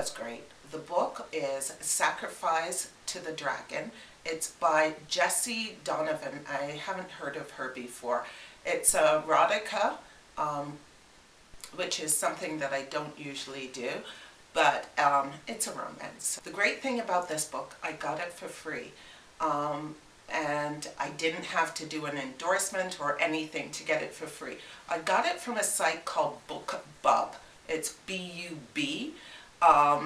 was great. The book is Sacrifice to the Dragon. It's by Jessie Donovan. I haven't heard of her before. It's erotica, which is something that I don't usually do, but it's a romance. The great thing about this book, I got it for free. And I didn't have to do an endorsement or anything to get it for free. I got it from a site called BookBub. It's BUB.com,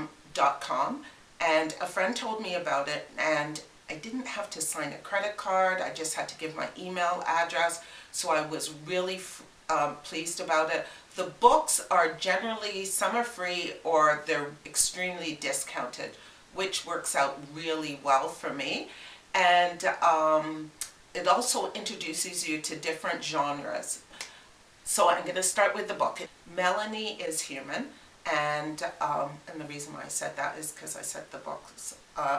and a friend told me about it, and I didn't have to sign a credit card. I just had to give my email address, so I was really pleased about it. The books are generally, some are free or they're extremely discounted, which works out really well for me. And it also introduces you to different genres. So I'm going to start with the book. Melanie is human, and the reason why I said that is because I said the book.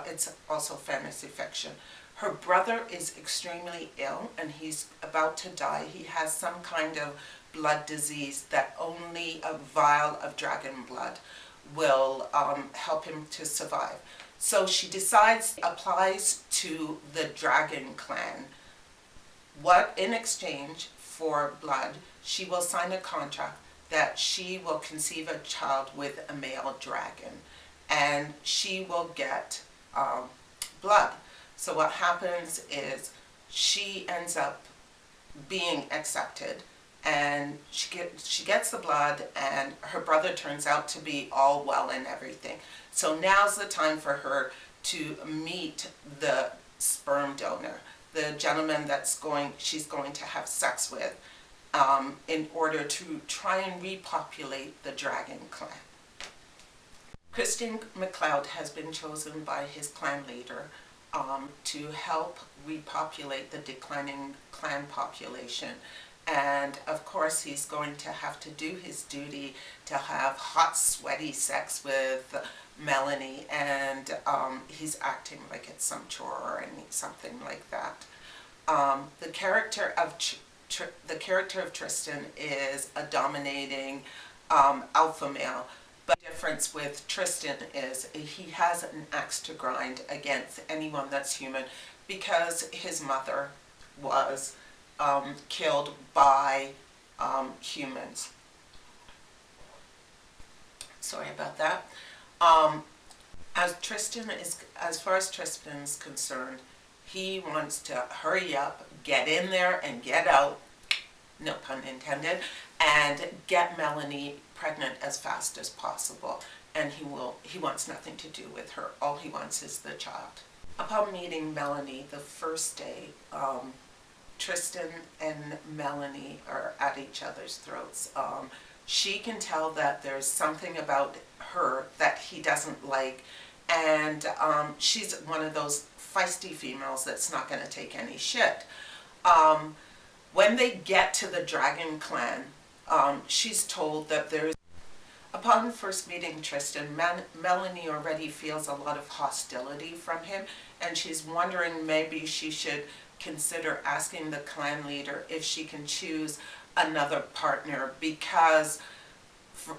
It's also fantasy fiction. Her brother is extremely ill, and he's about to die. He has some kind of blood disease that only a vial of dragon blood will help him to survive. So she decides, applies to the dragon clan. What, in exchange for blood, she will sign a contract that she will conceive a child with a male dragon, and she will get blood. So what happens is she ends up being accepted, and she gets the blood, and her brother turns out to be all well and everything. So now's the time for her to meet the sperm donor, the gentleman she's going to have sex with, in order to try and repopulate the dragon clan. Christian McLeod has been chosen by his clan leader to help repopulate the declining clan population. And of course he's going to have to do his duty to have hot, sweaty sex with Melanie, and he's acting like it's some chore or something like that. The character of Tristan is a dominating alpha male, but the difference with Tristan is he has an axe to grind against anyone that's human, because his mother was killed by humans. Sorry about that. As far as Tristan's concerned, he wants to hurry up, get in there and get out, no pun intended, and get Melanie pregnant as fast as possible. And he wants nothing to do with her. All he wants is the child. Upon meeting Melanie the first day, Tristan and Melanie are at each other's throats. She can tell that there's something about her that he doesn't like, and she's one of those feisty females that's not going to take any shit. When they get to the dragon clan, she's told that upon first meeting Tristan, Melanie already feels a lot of hostility from him, and she's wondering maybe she should consider asking the clan leader if she can choose another partner, because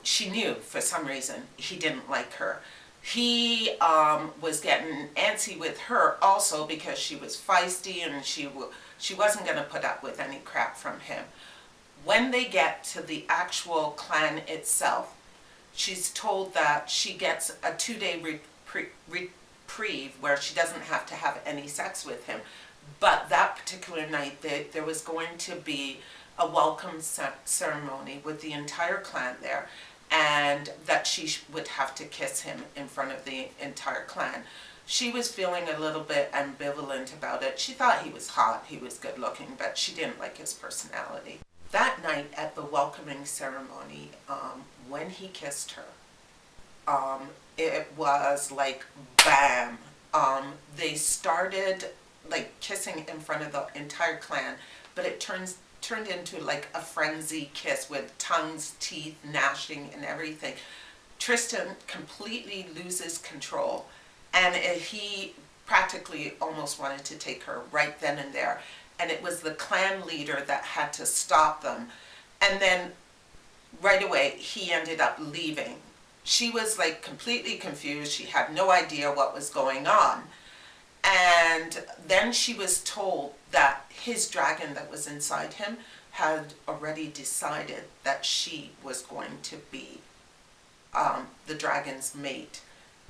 she knew for some reason he didn't like her. He was getting antsy with her also because she was feisty, and she wasn't going to put up with any crap from him. When they get to the actual clan itself, she's told that she gets a 2-day reprieve where she doesn't have to have any sex with him. But that particular night, there was going to be a welcome ceremony with the entire clan there, and that she would have to kiss him in front of the entire clan. She was feeling a little bit ambivalent about it. She thought he was hot, he was good looking, but she didn't like his personality. That night at the welcoming ceremony, when he kissed her, it was like bam. They started like kissing in front of the entire clan, but it turned into like a frenzy kiss with tongues, teeth, gnashing and everything. Tristan completely loses control, and he practically almost wanted to take her right then and there, and it was the clan leader that had to stop them. And then right away he ended up leaving she was like completely confused. She had no idea what was going on. And then she was told that his dragon that was inside him had already decided that she was going to be the dragon's mate.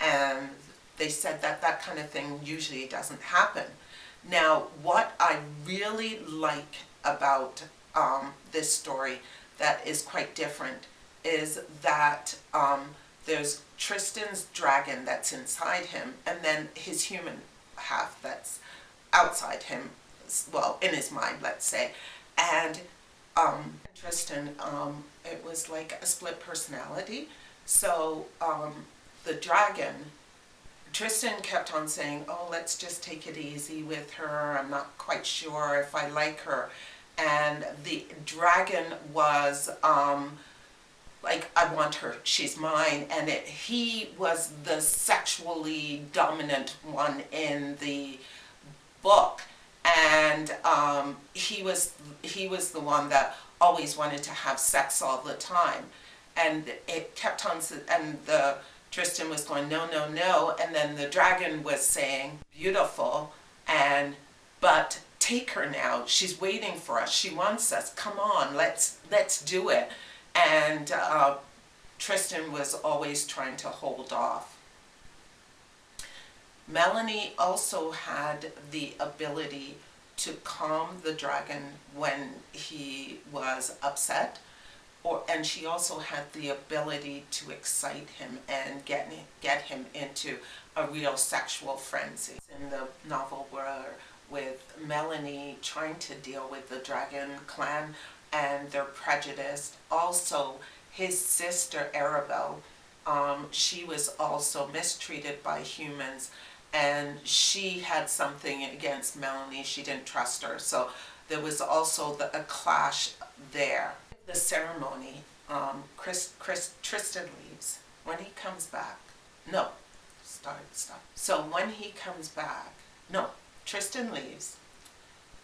And they said that that kind of thing usually doesn't happen. Now, what I really like about this story that is quite different is that there's Tristan's dragon that's inside him, and then his human half that's outside him, well, in his mind, let's say. And Tristan, it was like a split personality. So the dragon, Tristan kept on saying, oh, let's just take it easy with her. I'm not quite sure if I like her. And the dragon was like, I want her, she's mine. And he was the sexually dominant one in the book. And he was the one that always wanted to have sex all the time. And it kept on, and Tristan was going, no, no, no. And then the dragon was saying, beautiful, but take her now. She's waiting for us. She wants us. Come on, let's do it. And Tristan was always trying to hold off. Melanie also had the ability to calm the dragon when he was upset, and she also had the ability to excite him and get him into a real sexual frenzy. In the novel, with Melanie trying to deal with the dragon clan and their prejudice. Also, his sister Arabelle, she was also mistreated by humans, and she had something against Melanie. She didn't trust her, so there was also a clash there. The ceremony, Tristan leaves. When he comes back, no, stop. So when he comes back, no, Tristan leaves,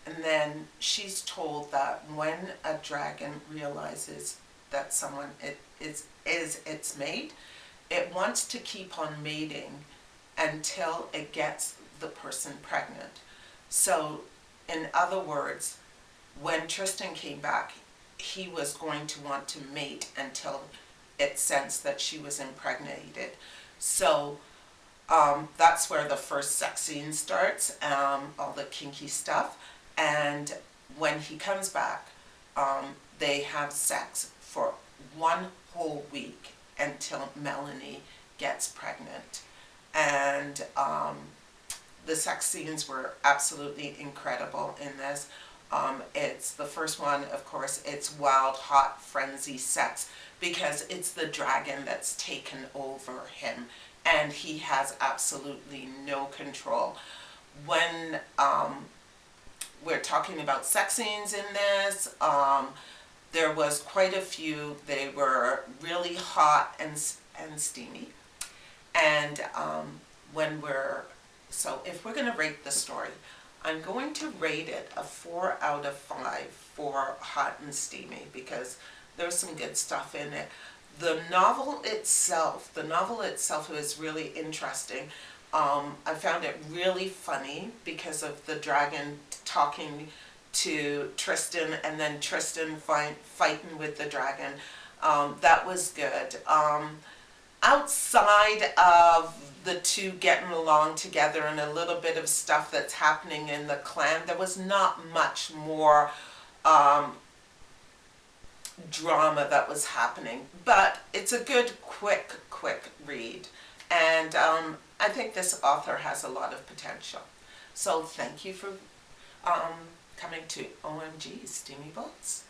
and then she's told that when a dragon realizes that someone is its mate, it wants to keep on mating until it gets the person pregnant. So, in other words, when Tristan came back, he was going to want to mate until it sensed that she was impregnated. So that's where the first sex scene starts, all the kinky stuff. And when he comes back, they have sex for 1 whole week until Melanie gets pregnant. And the sex scenes were absolutely incredible in this. It's the first one, of course, it's wild, hot, frenzy sex, because it's the dragon that's taken over him, and he has absolutely no control. When we're talking about sex scenes in this, there was quite a few. They were really hot and steamy. And so if we're going to rate the story, I'm going to rate it a 4 out of 5 for hot and steamy, because there's some good stuff in it. The novel itself was really interesting. I found it really funny because of the dragon talking to Tristan, and then Tristan fighting with the dragon. That was good. Outside of the two getting along together and a little bit of stuff that's happening in the clan, there was not much more drama that was happening. But it's a good, quick read. And I think this author has a lot of potential. So thank you for coming to OMG Steamy Books.